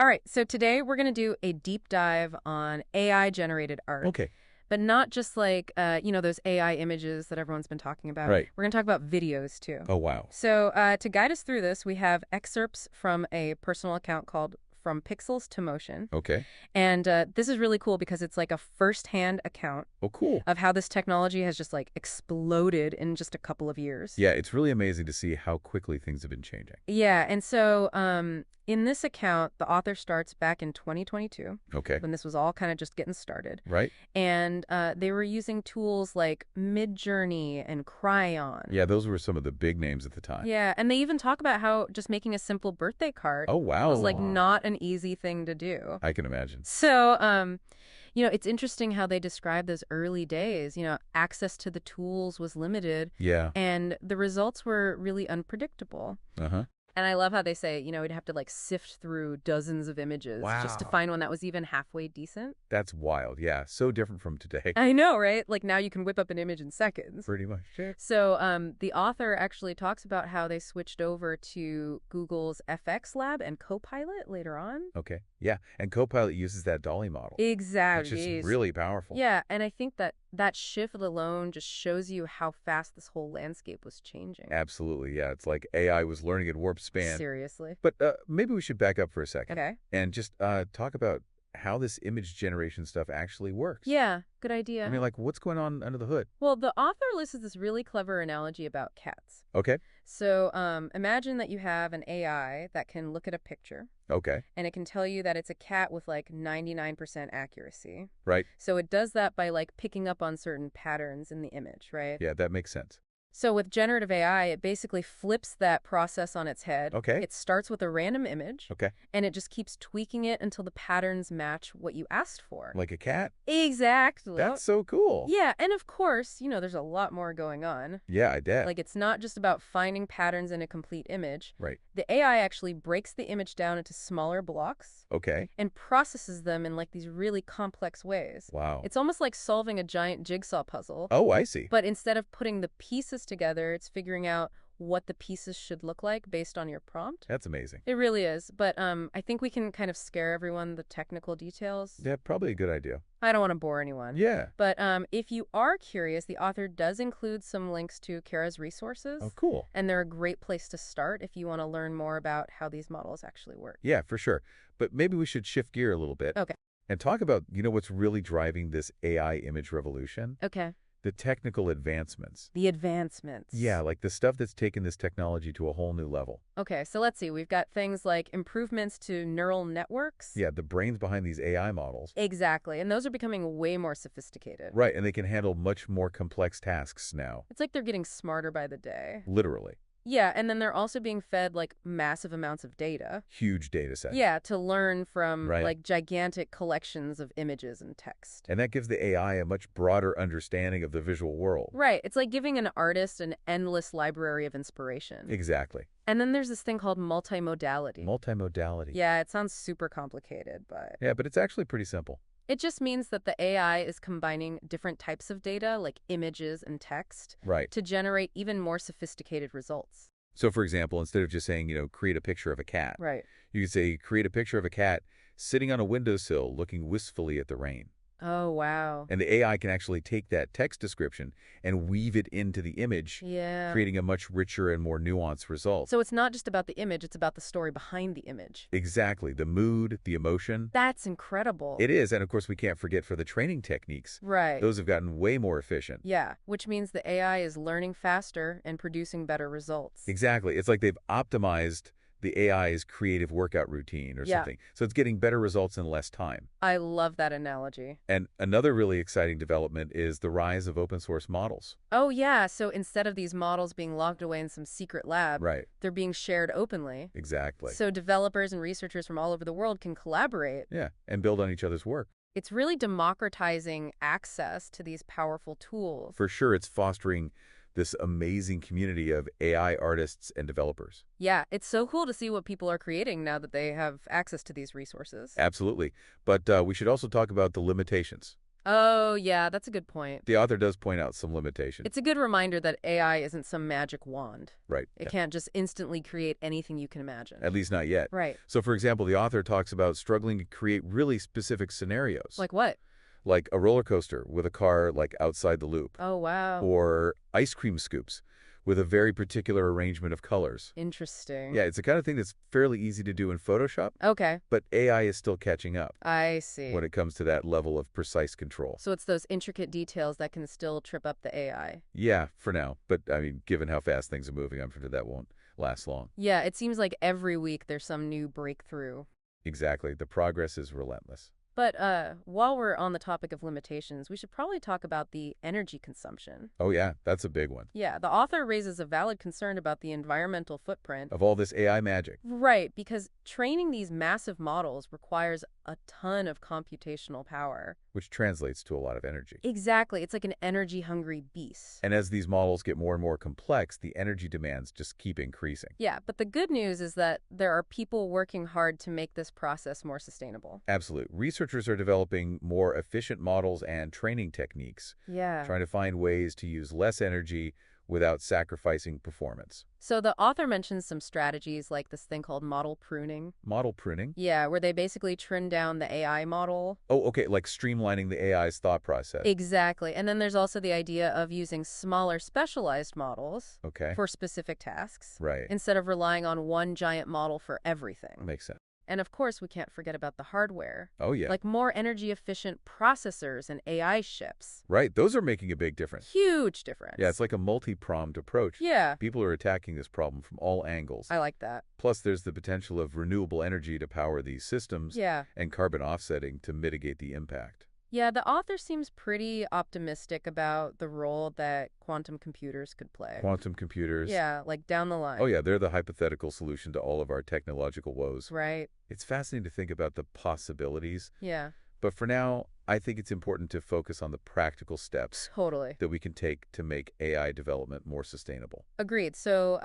All right, so today we're going to do a deep dive on AI-generated art, Okay. but not just like, those AI images that everyone's been talking about. Right. We're going to talk about videos too. Oh, wow. So to guide us through this, we have excerpts from a personal account called From Pixels to Motion. Okay. And this is really cool because it's like a first-hand account Oh, cool. of how this technology has just like exploded in just a couple of years. Yeah, it's really amazing to see how quickly things have been changing. Yeah, and so in this account, the author starts back in 2022 Okay. when this was all kind of just getting started. Right? And they were using tools like Midjourney and Cryon. Yeah, those were some of the big names at the time. Yeah, and they even talk about how just making a simple birthday card Oh, wow. was like not an easy thing to do. I can imagine. So, it's interesting how they describe those early days. Access to the tools was limited, Yeah. and the results were really unpredictable. Uh-huh. And I love how they say, we'd have to like sift through dozens of images just to Wow. find one that was even halfway decent. That's wild. Yeah, so different from today. I know, right? Like now you can whip up an image in seconds. Pretty much. Yeah. So the author actually talks about how they switched over to Google's FX Lab and Copilot later on. Okay. Yeah, and Copilot uses that Dolly model. Exactly. Which is really powerful. Yeah, and I think that shift alone just shows you how fast this whole landscape was changing. Absolutely. Yeah, it's like AI was learning at warp span. Seriously. But maybe we should back up for a second. Okay. And just talk about how this image generation stuff actually works. Yeah, good idea. I mean, like, what's going on under the hood? Well, the author lists this really clever analogy about cats. Okay. So imagine that you have an AI that can look at a picture, Okay. and it can tell you that it's a cat with like 99% accuracy. Right. So it does that by like picking up on certain patterns in the image, right? Yeah, that makes sense. So with generative AI, it basically flips that process on its head. Okay. It starts with a random image, Okay. and it just keeps tweaking it until the patterns match what you asked for. Like a cat? Exactly. That's so cool. Yeah, and of course, there's a lot more going on. Yeah, I bet. Like, it's not just about finding patterns in a complete image. Right. The AI actually breaks the image down into smaller blocks Okay. and processes them in, like, these really complex ways. Wow. It's almost like solving a giant jigsaw puzzle. Oh, I see. But instead of putting the pieces together, it's figuring out what the pieces should look like based on your prompt. That's amazing. It really is. But I think we can kind of scare everyone the technical details. Yeah, probably a good idea. I don't want to bore anyone. Yeah. But if you are curious, the author does include some links to Kara's resources. Oh, cool. And they're a great place to start if you want to learn more about how these models actually work. Yeah, for sure. But maybe we should shift gear a little bit. Okay. And talk about, what's really driving this AI image revolution? Okay. The technical advancements. The advancements. Yeah, like the stuff that's taken this technology to a whole new level. Okay, so let's see. We've got things like improvements to neural networks. Yeah, the brains behind these AI models. Exactly. And those are becoming way more sophisticated. Right, and they can handle much more complex tasks now. It's like they're getting smarter by the day. Literally. Yeah, and then they're also being fed like massive amounts of data. Huge data sets. Yeah, to learn from Right. like gigantic collections of images and text. And that gives the AI a much broader understanding of the visual world. Right. It's like giving an artist an endless library of inspiration. Exactly. And then there's this thing called multimodality. Multimodality. Yeah, it sounds super complicated, but Yeah, but it's actually pretty simple. it just means that the AI is combining different types of data, like images and text, Right. to generate even more sophisticated results. So, for example, instead of just saying, create a picture of a cat, Right. you could say, create a picture of a cat sitting on a windowsill looking wistfully at the rain. Oh, wow. And the AI can actually take that text description and weave it into the image, Yeah. creating a much richer and more nuanced result. So it's not just about the image, it's about the story behind the image. Exactly. The mood, the emotion. That's incredible. It is. And of course, we can't forget for the training techniques. Right. Those have gotten way more efficient. Yeah, which means the AI is learning faster and producing better results. Exactly. It's like they've optimized the AI's creative workout routine or Yeah. something. So it's getting better results in less time. I love that analogy. And another really exciting development is the rise of open source models. Oh, yeah, so instead of these models being locked away in some secret lab, Right. they're being shared openly. Exactly. So developers and researchers from all over the world can collaborate. Yeah. And build on each other's work. It's really democratizing access to these powerful tools. For sure, it's fostering this amazing community of AI artists and developers. Yeah, it's so cool to see what people are creating now that they have access to these resources. Absolutely. But we should also talk about the limitations. Oh, yeah, that's a good point. The author does point out some limitations. It's a good reminder that AI isn't some magic wand. Right. It can't just instantly create anything you can imagine. At least not yet. Right. So, for example, the author talks about struggling to create really specific scenarios. Like what? Like a roller coaster with a car like outside the loop. Oh, wow. Or ice cream scoops with a very particular arrangement of colors. Interesting. Yeah, it's the kind of thing that's fairly easy to do in Photoshop, Okay, but AI is still catching up I see. when it comes to that level of precise control. So it's those intricate details that can still trip up the AI. Yeah, for now. But, I mean, given how fast things are moving, I'm sure that won't last long. Yeah, it seems like every week there's some new breakthrough. Exactly. The progress is relentless. But while we're on the topic of limitations, we should probably talk about the energy consumption. Oh, yeah, that's a big one. Yeah, the author raises a valid concern about the environmental footprint. Of all this AI magic. Right, because training these massive models requires a ton of computational power. Which translates to a lot of energy. Exactly, it's like an energy-hungry beast. And as these models get more and more complex, the energy demands just keep increasing. Yeah, but the good news is that there are people working hard to make this process more sustainable. Absolute. Researchers are developing more efficient models and training techniques, Yeah. trying to find ways to use less energy without sacrificing performance. So the author mentions some strategies like this thing called model pruning. Model pruning? Yeah, where they basically trim down the AI model. Oh, okay, like streamlining the AI's thought process. Exactly. And then there's also the idea of using smaller specialized models Okay, for specific tasks right. instead of relying on one giant model for everything. Makes sense. And of course, we can't forget about the hardware. Oh, yeah. Like more energy efficient processors and AI chips. Right, those are making a big difference. Huge difference. Yeah, it's like a multi-pronged approach. Yeah, People are attacking this problem from all angles. I like that. Plus, there's the potential of renewable energy to power these systems Yeah. and carbon offsetting to mitigate the impact. Yeah, the author seems pretty optimistic about the role that quantum computers could play. Quantum computers. Yeah, like down the line. Oh, yeah, they're the hypothetical solution to all of our technological woes. Right. It's fascinating to think about the possibilities, Yeah, but for now, I think it's important to focus on the practical steps totally. that we can take to make AI development more sustainable. Agreed. So,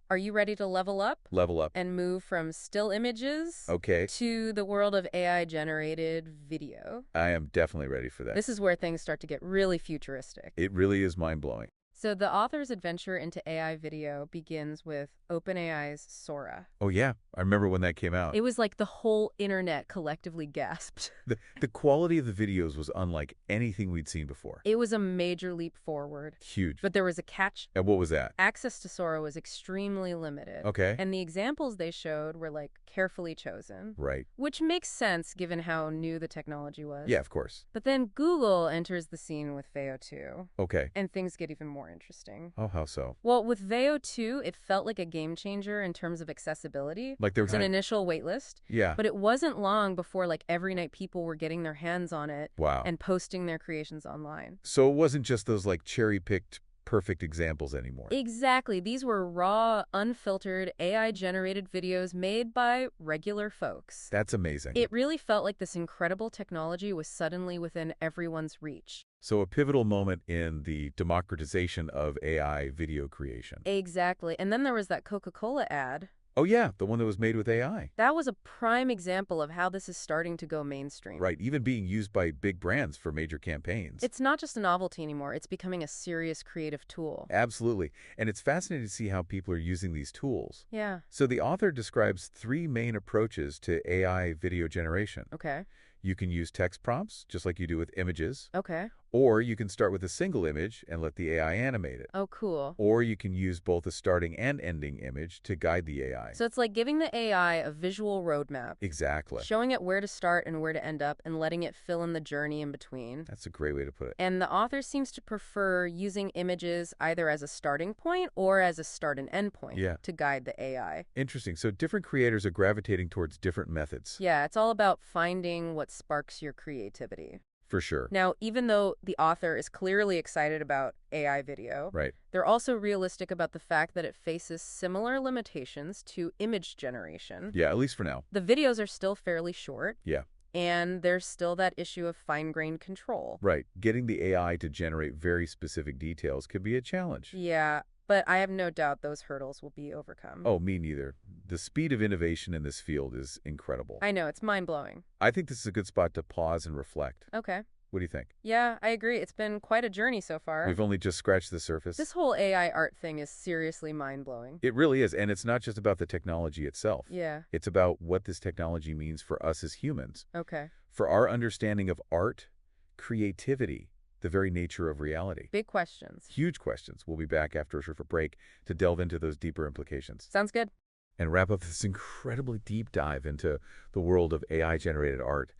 are you ready to level up Level up. and move from still images Okay, to the world of AI generated video? I am definitely ready for that. This is where things start to get really futuristic. It really is mind-blowing. So the author's adventure into AI video begins with OpenAI's Sora. Oh, yeah, I remember when that came out. It was like the whole internet collectively gasped. The quality of the videos was unlike anything we'd seen before. It was a major leap forward. Huge. But there was a catch. And what was that? Access to Sora was extremely limited. Okay. And the examples they showed were like carefully chosen. Right. Which makes sense given how new the technology was. Yeah, of course. But then Google enters the scene with Veo 2. Okay. And things get even more interesting. Oh, how so? Well, with Veo 2, it felt like a game changer in terms of accessibility. Like there It's was an initial wait list. Yeah. But it wasn't long before like every night people were getting their hands on it Wow. and posting their creations online. So it wasn't just those like cherry-picked perfect examples anymore. Exactly. These were raw, unfiltered, AI-generated videos made by regular folks. That's amazing. It really felt like this incredible technology was suddenly within everyone's reach. So a pivotal moment in the democratization of AI video creation. Exactly. And then there was that Coca-Cola ad. Oh, yeah, the one that was made with AI. That was a prime example of how this is starting to go mainstream. Right, even being used by big brands for major campaigns. It's not just a novelty anymore. It's becoming a serious creative tool. Absolutely. And it's fascinating to see how people are using these tools. Yeah. So the author describes 3 main approaches to AI video generation. Okay. You can use text prompts, just like you do with images. Okay. Or you can start with a single image and let the AI animate it. Oh, cool. Or you can use both a starting and ending image to guide the AI. So it's like giving the AI a visual roadmap. Exactly. Showing it where to start and where to end up and letting it fill in the journey in between. That's a great way to put it. And the author seems to prefer using images either as a starting point or as a start and end point to guide the AI. Interesting. So different creators are gravitating towards different methods. Yeah, it's all about finding what sparks your creativity. For sure. Now, even though the author is clearly excited about AI video, Right. they're also realistic about the fact that it faces similar limitations to image generation. Yeah, at least for now. The videos are still fairly short. Yeah. And there's still that issue of fine-grained control. Right. Getting the AI to generate very specific details could be a challenge. Yeah, but I have no doubt those hurdles will be overcome. Oh, me neither. The speed of innovation in this field is incredible. I know, it's mind-blowing. I think this is a good spot to pause and reflect. Okay. What do you think? Yeah, I agree. It's been quite a journey so far. We've only just scratched the surface. This whole AI art thing is seriously mind-blowing. It really is, and it's not just about the technology itself. Yeah. It's about what this technology means for us as humans, Okay. for our understanding of art, creativity, the very nature of reality. Big questions. Huge questions. We'll be back after a short break to delve into those deeper implications Sounds good. and wrap up this incredibly deep dive into the world of AI-generated art.